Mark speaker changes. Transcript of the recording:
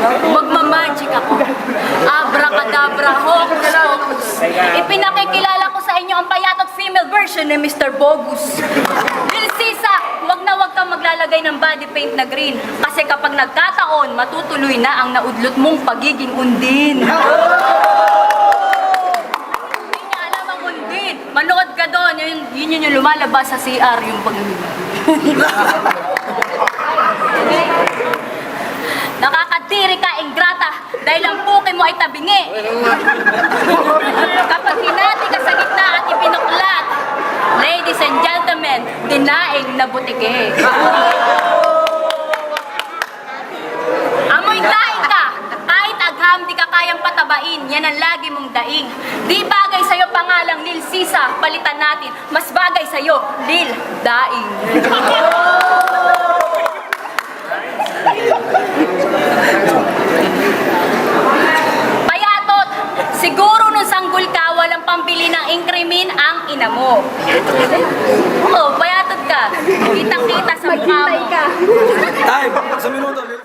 Speaker 1: Magmamagic ako. Abracadabra, hocus pocus. Ipinakikilala ko sa inyo ang payatot female version ni Mr. Bogus. Lil Sisa, wag kang maglalagay ng body paint na green. Kasi kapag nagkataon, matutuloy na ang naudlot mong pagiging undin. Hindi niya alam ang undin. Manood ka doon. Yun yung lumalabas sa CR, yung pagiging. Nakakadiri ka, ingrata, dahil ang puki mo ay tabingi. Kapag hinati ka sa gitna at ipinuklat, ladies and gentlemen, dinaing na butike. Amoy daing ka, kahit agham di ka kayang patabain, yan ang lagi mong daing. Di bagay sa'yo pangalang Lil Sisa, palitan natin, mas bagay sa'yo, Lil Daing. Payatot, siguro nung sanggol ka, walang pambili ng inkrimin ang ina mo. Oo, payatot ka. Kitang-kita sa mukha mo.
Speaker 2: Time! Sa minuto.